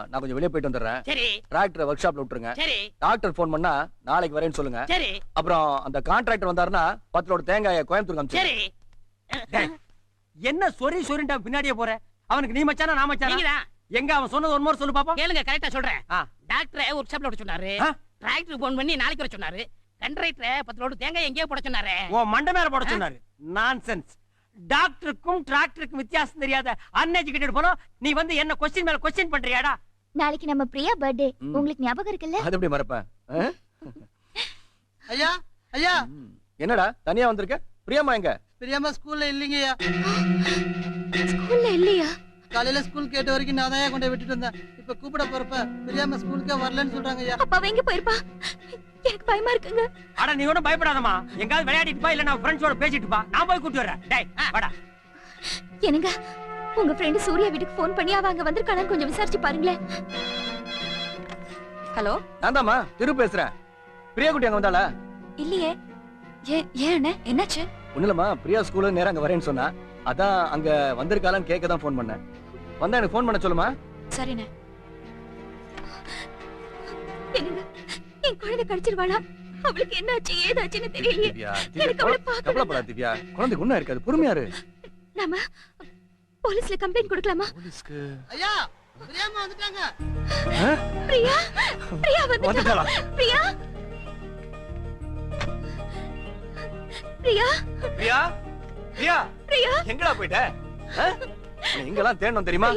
நான் கொஞ்சம் வெளியே போயிட்டு வந்துடுறேன். சரி. டிராக்டர் ஒர்க் ஷாப்ல விட்டுருங்க. சரி. டாக்டர் போன் பண்ணா நாளைக்கு வரேன்னு சொல்லுங்க. சரி. அப்புறம் அந்த கான்ட்ராக்டர் வந்தாருன்னா 10 லோடு தேங்காயை கோயம்புத்தூர் அனுப்பிச்சு. சரி. என்ன சொரிண்டா பின்னாடியே போற? அவனுக்கு நீ மச்சானா நான் மச்சானா? எங்க அவன் சொன்னது ஒரு முறை சொல்லு பாப்போம். கேளுங்க, கரெக்டா சொல்றேன். டாக்டர் ஒர்க் ஷாப்ல விட சொன்னாரு. டிராக்டருக்கு போன் பண்ணி நாளைக்கு வர சொன்னாரு. கண்ட்ராக்டர் 10 லோடு தேங்காய் எங்கேயோ போட சொன்னாரு. ஓ மண்டை மேல போட சொன்னாரு. நான்சென்ஸ். டாக்டருக்கும் டிராக்டருக்கும் வித்தியாசம் தெரியாத அன்எஜுகேட்டட் போல நீ வந்து என்ன क्वेश्चन மேல क्वेश्चन பண்றியாடா? நாளைக்கு நம்ம பிரியா பர்த்டே. உங்களுக்கு ஞாபகம் இருக்குல்ல? அது எப்படி மறப்பேன்? ஐயா என்னடா தனியா வந்திருக்க? பிரியாமா எங்க? பிரியாமா ஸ்கூல்ல இல்லைங்கய்யா. ஸ்கூல்ல இல்லையா? காலையில ஸ்கூல் கேட்ட வரைக்கும் நான் தான் கொண்டு விட்டுட்டு வந்தேன். இப்ப கூப்பிட போறப்ப பிரியாமா ஸ்கூலுக்கே வரலன்னு சொல்றாங்க ஐயா. அப்பா எங்க போயிருப்பா? எனக்கு பயமா இருக்குங்க. அட நீ ஒண்ணும் பயப்படாதம்மா. எங்காவது விளையாடிட்டு பா, இல்ல நான் ஃப்ரெண்ட்ஸோட பேசிட்டு பா. நான் போய் கூட்டி வரேன். டேய் வாடா. என்னங்க, உங்க ஃப்ரெண்ட் சூர்யா வீட்டுக்கு ஃபோன் பண்ணி அவ அங்க வந்திருக்கானு கொஞ்சம் விசாரிச்சு பாருங்களே. ஹலோ, நான்தாம்மா திரு பேசுறேன். பிரியா குட்டி அங்க வந்தாளா? இல்லையே. ஏன் என்னாச்சு? ஒண்ணுலமா, பிரியா ஸ்கூல்ல நேரா அங்க வரேன்னு சொன்னா. அதான் அங்க வந்திருக்காளான்னு கேட்க தான் ஃபோன் பண்ணேன். வந்தா எனக்கு ஃபோன் பண்ண சொல்லுமா? சரிண்ணே. என்னங்க, என் குழந்தை கடிச்சிருவாளா? அவளுக்கு என்ன ஆச்சு ஏதாச்சுன்னு தெரியலையே. எனக்கு அவளை பார்க்கணும். கவலைப்படாத திவ்யா, குழந்தைக்கு ஒண்ணும் இருக்காது, பொறுமையா இரு. நாம போலீஸ்ல கம்ப்ளைண்ட் கொடுக்கலாமா? போலீஸ்க்கு? ஐயா, பிரியாமா வந்துட்டாங்க. பிரியா வந்துட்டாளா? பிரியா பிரியா பிரியா பிரியா பிரியா எங்கடா போயிட்ட? எங்கெல்லாம் தேடணும் தெரியுமா?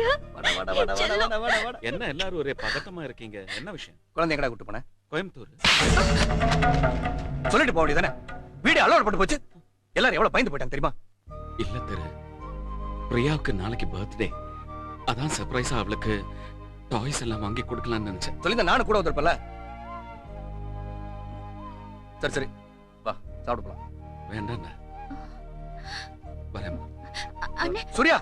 என்ன எல்லாரும் ஒரே பதட்டமா இருக்கீங்க? என்ன விஷயம்? குழந்தை எங்கடா கூட்டு போன? கோயம்புத்தூர். சொல்லிட்டு போக வேண்டியதானே? வீடு அலோட் பண்ணி போச்சு. எல்லாரும் எவ்வளவு பயந்து போயிட்டாங்க தெரியுமா? இல்ல திரு, பிரியாவுக்கு நாளைக்கு பர்த்டே. அதான் சர்ப்ரைஸா அவளுக்கு டாய்ஸ் எல்லாம் வாங்கி கொடுக்கலாம்னு நினைச்சேன். சொல்லிருந்தா நானும் கூட வந்திருப்பல. சரி சரி வா சாப்பிட போலாம். வேண்டாம் வரேன். அண்ணே சூர்யா,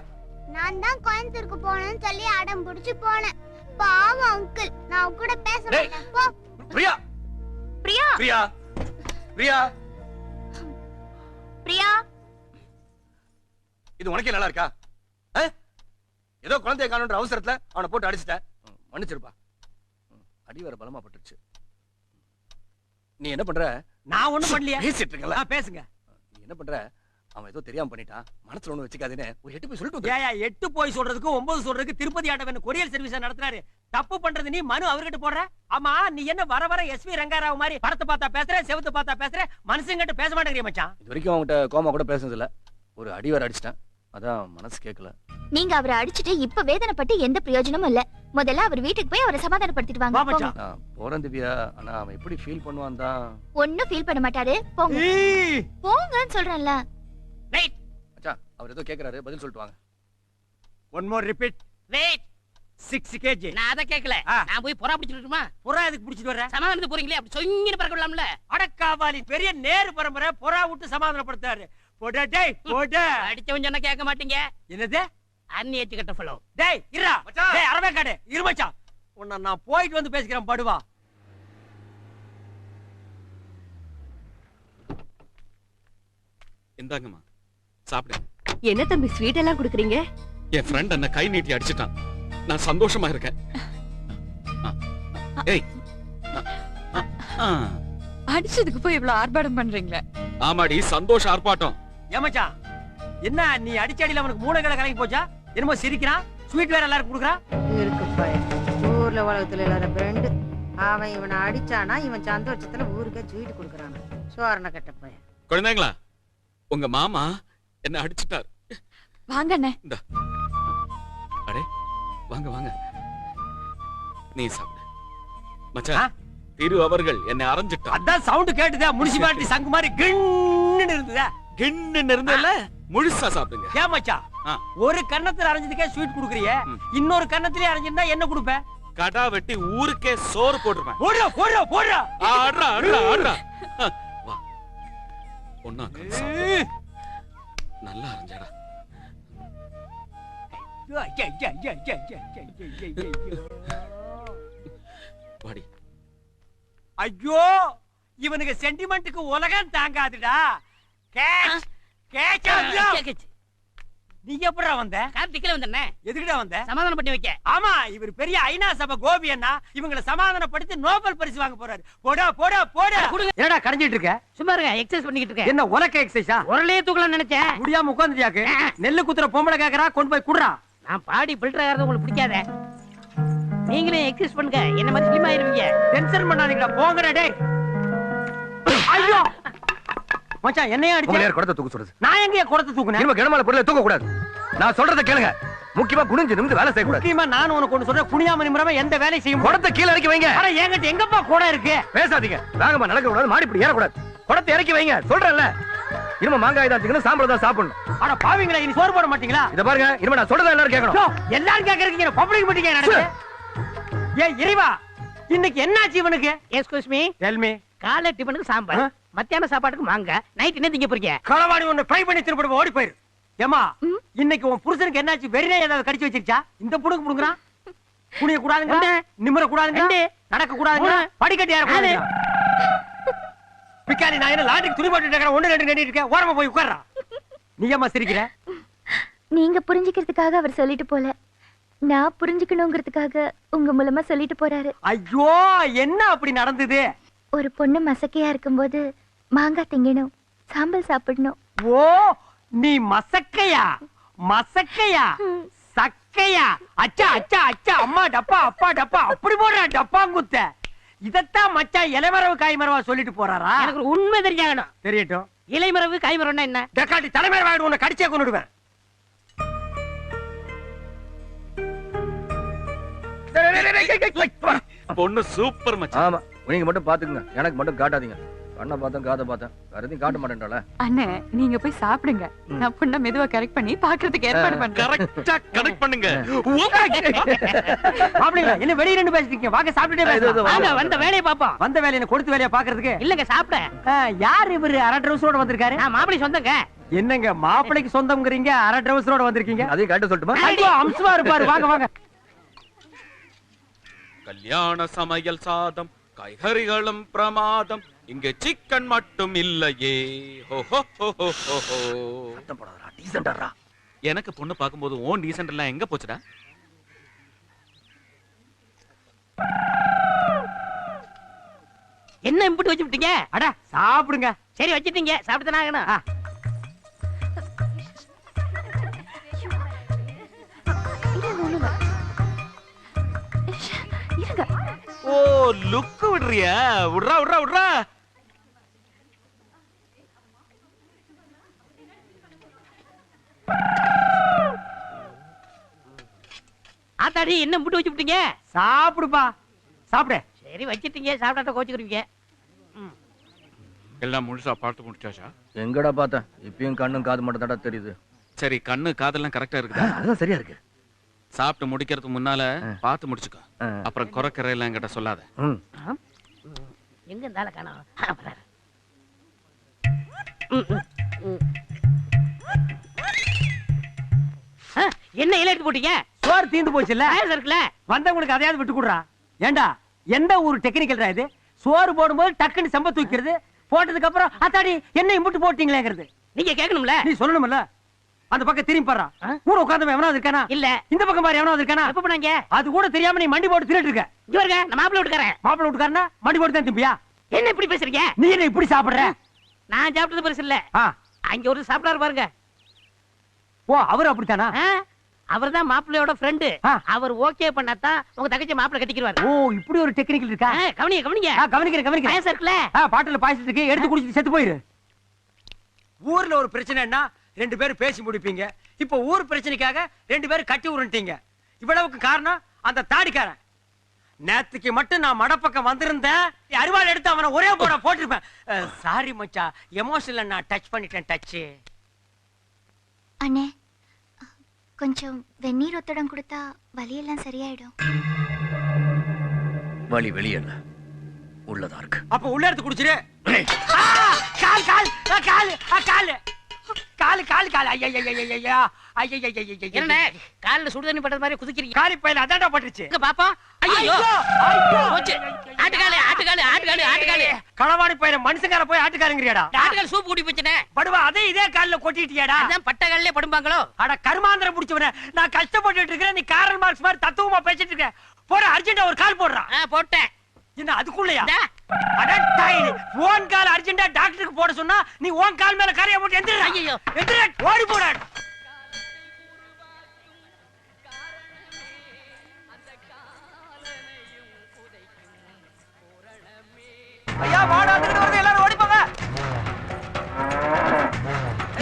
நான் தான் கோயம்புத்தூருக்கு போறேன்னு சொல்லி அடம் பிடிச்சு போனேன். பாவம் அங்கிள், நான் கூட பேச மாட்டேன். போ. பிரியா பிரியா பிரியா பிரியா பிரியா, இது உனக்கே நல்லா இருக்கா? ஏதோ குழந்தைய காணுன்ற அவசரத்துல அவனை போட்டு அடிச்சிட்டேன். மன்னிச்சிருப்பா. அடி வர பலமா பட்டுருச்சு. நீ என்ன பண்ற? நான் ஒண்ணும் பண்ணலையா? பேசிட்டு இருக்கல. பேசுங்க. நீ என்ன பண்ற? அவன் ஏதோ தெரியாம பண்ணிட்டான். மனசுல ஒண்ணு வச்சுக்காதேன்னு ஒரு 8 போய் சொல்லிட்டு ஏயா 8 போய் சொல்றதுக்கு 9 சொல்றதுக்கு திருப்பதி ஆண்டவன் கொரியர் சர்வீஸ் நடத்துறாரு. தப்பு பண்றது நீ மனு அவர்கிட்ட போடுற. ஆமா, நீ என்ன வர வர எஸ்வி ரங்காராவ் மாதிரி படத்தை பார்த்தா பேசுற, செவத்து பார்த்தா பேசுற, மனுஷங்கிட்ட பேச மாட்டேங்கிற மச்சான். இது வரைக்கும் அவன்கிட்ட கோமா கூட பேசுனது இல்ல. ஒரு அடி வர அடிச்சிட்டேன். அதான் மனசு கேட்கல. நீங்க அவரை அடிச்சிட்டு இப்ப வேதனைப்பட்டு எந்த பிரயோஜனமும் இல்ல. முதல்ல அவர் வீட்டுக்கு போய் அவரை சமாதானப்படுத்திட்டு வாங்க. போறேன் திவ்யா. ஆனா அவன் எப்படி ஃபீல் பண்ணுவான் தான். ஒண்ணும் ஃபீல் பண்ண மாட்டாரு. போங்க போங்கன்னு சொல்றேன்ல. வெயிட் மச்சான், அவர் ஏதோ கேக்குறாரு, பதில் சொல்லிட்டு வாங்க. One more repeat. Weight 6 kg. நான் அத கேக்கல. நான் போய் புறா பிடிச்சிட்டு வரட்டுமா? புறா எதுக்கு பிடிச்சிட்டு வர? சமாதானத்துக்கு போறீங்களே, அப்படி சொங்கின பறக்க விடலாம்ல. அடக்காவாலி பெரிய நேரு பரம்பரை புறா விட்டு சமாதானப்படுத்தாரு. போடா டேய் போடா. அடிச்சவன் சொன்னா கேட்க மாட்டீங்க. என்னது? அன்னியத்து கட்ட ஃபலோ. டேய் இருடா. டேய் அரவே காடு. இரு மச்சான். உன்னை நான் போயிட்டு வந்து பேசிக்கிறேன் படுவா. இந்தாங்கம்மா சாப்பிடுங்க. என்ன தம்பி ஸ்வீட் எல்லாம் குடுக்குறீங்க? என் ஃப்ரெண்ட் என்ன கை நீட்டி அடிச்சிட்டான். நான் சந்தோஷமா இருக்கேன். ஏய் அடிச்சதுக்கு போய் இவ்வளவு ஆர்ப்பாட்டம் பண்றீங்களே? ஆமாடி, சந்தோஷ ஆர்ப்பாட்டம். ஏமாச்சா, என்ன நீ அடிச்சடியில அவனுக்கு மூளைகளை கலங்கி போச்சா? என்னமோ சிரிக்கிறான். ஸ்வீட் வேற எல்லாரும் குடுக்குறான். இருக்கு பையன். ஊர்ல உலகத்துல எல்லார பிரெண்ட். அவன் இவனை அடிச்சானா இவன் சந்தோஷத்துல ஊருக்கே ஸ்வீட் குடுக்குறான். சோரண கட்ட பையன். குழந்தைங்களா, உங்க மாமா என்ன அடிச்சிட்டார். வாங்க அண்ணே. அடே வாங்க வாங்க, நீ சாப்பிடு. மச்சான், திரு அவர்கள் என்னை அரைஞ்சிட்டார். அதான் சவுண்ட் கேட்டுதா? முனிசிபாலிட்டி சங்கு மாதிரி கின்னு இருந்ததா? கின்னு இருந்தல. முழுசா சாப்பிடுங்க. ஏன் மச்சான், ஒரு கன்னத்துல அரைஞ்சதுக்கே ஸ்வீட் குடுக்குறியே, இன்னொரு கன்னத்திலே அரைஞ்சிருந்தா என்ன குடுப்ப? கடா வெட்டி ஊருக்கே சோறு போட்டுருப்பேன். போடுறா போடுறா போடுறா. ஆடுறா ஆடுறா ஆடுறா. வா ஒண்ணா நல்லா அரைஞ்சடா. வாடி. ஐயோ, இவனுக்கு சென்டிமெண்ட்டுக்கு உலகம் தாங்காதுடா. Catch catch. நீ எப்படா வந்த? கார்த்திக்ல வந்தனே. எதுக்குடா வந்த? சமாதானம் பண்ணி வைக்க. ஆமா, இவர் பெரிய ஐநா சபை கோபி அண்ணா. இவங்களை சமாதானப்படுத்தி நோபல் பரிசு வாங்க போறாரு. போடா போடா போடா. என்னடா கரஞ்சிட்டு இருக்க? சும்மா இருங்க, எக்சர்சைஸ் பண்ணிட்டு இருக்கேன். என்ன உலக்க எக்சர்சைஸா? உரலே தூக்கலாம் நினைச்சேன். முடியாம உட்கார்ந்துட்டியாக்கு. நெல்லு குத்துற பொம்பளை கேக்குறா, கொண்டு போய் குடுறா. நான் பாடி பில்டர் ஆகிறது உங்களுக்கு பிடிக்காத. நீங்களே எக்சர்சைஸ் பண்ணுங்க, என்ன மாதிரி ஸ்லிம் ஆயிருவீங்க. டென்ஷன் பண்ணாதீங்கடா, போங்கடா டேய். ஐயோ மச்சான், என்னைய அடிச்ச. உங்க குடத்தை தூக்க சொல்றது. நான் எங்க குடத்தை தூக்குனேன்? இனிமே கனமான பொருளை தூக்க கூடாது. நான் சொல்றத கேளுங்க. முக்கியமா குனிஞ்சு நிமிர்ந்து வேலை செய்ய கூடாது. முக்கியமா நான் உனக்கு ஒன்னு சொல்றேன். குனியாம நிமிராம எந்த வேலையும் செய்யும். குடத்தை கீழ இறக்கி வைங்க. அட என்கிட்ட எங்கப்பா குடம் இருக்கு? பேசாதீங்க. வேகமா நடக்க கூடாது, மாடி இப்படி ஏற கூடாது. குடத்தை இறக்கி வைங்க சொல்றேன்ல. இனிமே மாங்காய் தான் திங்கணும், சாம்பல் தான் சாப்பிடணும். அட பாவிங்களா, இனி சோறு போட மாட்டீங்களா? இத பாருங்க, இனிமே நான் சொல்றத எல்லாரும் கேட்கணும். எல்லாரும் கேக்குறீங்க, பப்ளிக் மீட்டிங் நடக்குது. ஏய் இறைவா, இன்னைக்கு என்னாச்சு இவனுக்கு? Excuse me, tell me. காலை டிபனுக்கு சாம்பார், மத்தியான சாப்பாட்டுக்கு மாங்காய், நைட் என்ன திங்க போறீங்க? களவாடி ஒன்னு ஃப்ரை பண்ணி திருப்பி ஓடி போயிரு. ஏமா, இன்னைக்கு உன் புருஷனுக்கு என்னாச்சு? வெறினா ஏதாவது கடிச்சு வச்சிருச்சா? இந்த புடுக்கு புடுங்குறான். குனிய கூடாதுங்க, நிமிர கூடாதுங்க, நடக்க கூடாதுங்க, படிக்கட்டு ஏற கூடாது. பிக்காரி நான் என்ன லாட்டிக்கு துணி போட்டு இருக்கேன், 1 2 நின்னு இருக்கேன். ஓரமா போய் உட்கார்றா. நீ ஏமா சிரிக்கிற? நீங்க புரிஞ்சுக்கிறதுக்காக அவர் சொல்லிட்டு போல, நான் புரிஞ்சுக்கணுங்கிறதுக்காக உங்க மூலமா சொல்லிட்டு போறாரு. ஐயோ, என்ன அப்படி நடந்தது? ஒரு பொண்ணு மசக்கையா இருக்கும்போது மாங்காய் திங்கணும், சாம்பல் சாப்பிடணும். ஓ, நீ மசக்கையா? மசக்கையா? சக்கையா? அச்சா அச்சா அச்சா, அம்மா டப்பா அப்பா டப்பா, அப்படி போடுற டப்பாங்குத்த. இதத்தான் மச்சான் இலைமரவு காய்மரவா சொல்லிட்டு போறாரா? எனக்கு ஒரு உண்மை தெரிஞ்சாகணும். தெரியட்டும். இலைமரவு காய்மரம்னா என்ன? டக்காட்டி தலைமையில வாங்கிட்டு உன்னை கடிச்சே கொண்டுடுவேன். பொண்ணு சூப்பர் மச்சான். ஆமா, நீங்க மட்டும் பாத்துக்குங்க, எனக்கு மட்டும் காட்டாதீங்க. கண்ணை பார்த்தேன், காதை பார்த்தேன், வேற எதையும் காட்ட மாட்டேன்டா. அண்ணே, நீங்க போய் சாப்பிடுங்க. நான் பொண்ண மெதுவா கரெக்ட் பண்ணி பாக்குறதுக்கு ஏற்பாடு பண்றேன். கரெக்ட்டா கனெக்ட் பண்ணுங்க. மாப்ளங்களா, என்ன வெளிய நின்னு பேசிட்டீங்க? வாங்க சாப்பிட்டுட்டே பேசலாம். வாங்க, வந்த வேலையை பாப்போம். வந்த வேலையை கொடுத்த வேலையை பாக்குறதுக்கு இல்லங்க, சாப்பிட. யார் இவரு? அரை ட்ரவுசரோட வந்திருக்காரு. நான் மாப்பிள்ளை சொந்தங்க. என்னங்க மாப்பிளைக்கு சொந்தம்ங்கறீங்க, அரை ட்ரவுசரோட வந்திருக்கீங்க. அதே காட்ட சொல்லட்டுமா? ஐயோ அம்சுவா இருப்பாரு. வாங்க வாங்க. கல்யாண சமையல் சாதம், காய்கறிகளும் பிரமாதம், இங்க சிக்கன் மட்டும் இல்லையே. எனக்கு பொண்ணு பார்க்கும்போது ஓன் டீசென்ட் எல்லாம் எங்க போச்சுடா? என்ன இம்புட்டு வச்சு விட்டீங்க? அட சாப்பிடுங்க. சரி வச்சிட்டீங்க, சாப்பிட்டு தானே ஆகணும். ஓ லுக் விடுறியா? விடுறா விடுறா விடுறா. ஆத்தாடி என்ன இம்புட்டு வச்சு விட்டீங்க? சாப்பிடுப்பா, சாப்பிடு. சரி வச்சிட்டீங்க, சாப்பிடாட்ட கோச்சுக்கிறீங்க. எல்லாம் முழுசா பார்த்து முடிச்சாச்சா? எங்கடா பார்த்தேன், இப்பயும் கண்ணும் காது மட்டும் தான்டா தெரியுது. சரி, கண்ணு காதெல்லாம் கரெக்டா இருக்குதா? அதான் சரியா இருக்கு. சாப்பிட்டு முடிக்கிறதுக்கு முன்னால பார்த்து முடிச்சுக்கோ. அப்புறம் குறைக்கிற எல்லாம் என்கிட்ட சொல்லாத. எங்க இருந்தால காணோம். என்ன இலை எடுத்து போட்டீங்க? சோறு தீந்து போச்சுல்ல இருக்குல்ல, வந்தவங்களுக்கு அதையாவது விட்டு கொடுறா. ஏண்டா எந்த ஊரு டெக்னிக்கல்ரா இது? சோறு போடும்போது டக்குன்னு செம்ப தூக்கிறது, போட்டதுக்கு அப்புறம் அத்தாடி என்ன இம்புட்டு போட்டீங்களேங்கிறது. நீங்க கேட்கணும்ல, நீ சொல்லணும்ல. அந்த பக்கம் திரும்பி பாறா. கூட உட்கார்ந்தவன் எவனாவது இருக்கானா? இல்ல. இந்த பக்கம் பாரு, எவனாவது இருக்கானா? எப்ப போனாங்க? அது கூட தெரியாம நீ மண்டி போட்டு திருட்டு இருக்க. இங்க வருங்க, நான் மாப்பிள்ளை விட்டுக்கறேன். மாப்பிள்ளை விட்டுக்காரனா மண்டி போட்டு தான் திம்பியா? என்ன இப்படி பேசுறீங்க? நீ என்ன இப்படி சாப்பிடுற? நான் சாப்பிட்டது பெருசு இல்ல, அங்க ஒரு சாப்பிடாரு பாருங்க. ஓ அவரு அப்படித்தானா? அவர் தான் மாப்பிள்ளையோட ஃப்ரெண்டு. அவர் ஓகே பண்ணாதான் உங்க தங்கச்சி மாப்பிள்ளை கட்டிக்குவாரு. ஓ இப்படி ஒரு டெக்னிக்கல் இருக்கா? கவனிங்க கவனிங்க. கவனிக்கிறேன் கவனிக்கிறேன். பாயசம் இருக்குல்ல, பாட்டில பாயசம் இருக்கு, எடுத்து குடிச்சிட்டு செத்து போயிரு. ஊர்ல ஒரு பிரச்சனைன்னா ரெண்டு பேரும் பேசி முடிப்பீங்க. இப்ப ஊர் பிரச்சனைக்காக ரெண்டு பேரும் கட்டி உருண்டீங்க. இவ்வளவுக்கு காரணம் அந்த தாடிக்காரன். நேத்துக்கு மட்டும் நான் மடப்பக்கம் வந்திருந்தேன், அருவாள் எடுத்து அவனை ஒரே போட போட்டிருப்பேன். சாரி மச்சா, எமோஷனல் நான் டச் பண்ணிட்டேன். டச் அண்ணே, கொஞ்சம் வெந்நீர் ஒத்தடம் கொடுத்தா வலியெல்லாம் சரியாயிடும். வலி வெளியல்ல, உள்ளதா இருக்கு. அப்ப உள்ள எடுத்து குடிச்சிரு. கால் கால் கால் கால் கால் கால் கால். ஐயா என்ன கால்ல சுடு தண்ணி பட்டது மாதிரி குதிக்கிறீங்க? காலி பையில அதான்டா பட்டுச்சு. இங்க பாப்பா. ஐயோ போச்சு. ஆட்டுகாலே ஆட்டுகாலே ஆட்டுகாலே ஆட்டுகாலே. களவாணி பையில மனுஷங்கார போய் ஆட்டுக்காரங்கறியாடா? ஆட்டுகால் சூப் கூட்டி போச்சுனே. படுவா அதே இதே கால்ல கொட்டிட்டியாடா? அதான் பட்ட கால்லே படும்பாங்களோ. அட கர்மாந்திரம் புடிச்சவனே, நான் கஷ்டப்பட்டுட்டு இருக்கேன், நீ காரல் மார்க்ஸ் மாதிரி தத்துவமா பேசிட்டு இருக்க. போற அர்ஜென்ட்டா ஒரு கால் போடுறா. போட்டேன். என்ன அதுக்குள்ளயா? அட டைல் ஓன் கால் அர்ஜென்ட்டா டாக்டருக்கு போட சொன்னா நீ ஓன் கால் மேல கரைய போட்டு எந்திரடா. ஐயோ எந்திரடா, ஓடி போடா. ஐயா வாடா, திருடு வருது, எல்லாரும் ஓடி போங்க.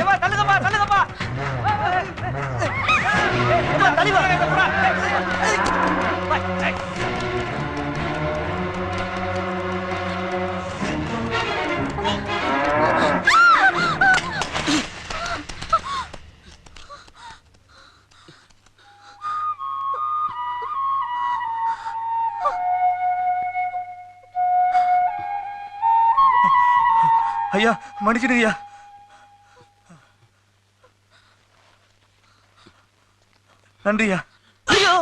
ஏவா தள்ளுங்கப்பா தள்ளுங்கப்பா. ஏமா தள்ளி வா. ஐயா மன்னிச்சிடுங்கய்யா. நன்றியா. ஐயோ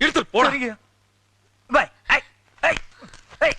எடுத்து போடுங்க. பை. ஐ ஐ ஐ.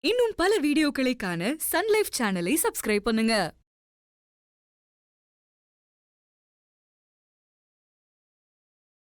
இன்னும் பல வீடியோக்களை காண சன் லைஃப் சேனலை சப்ஸ்கிரைப் பண்ணுங்க.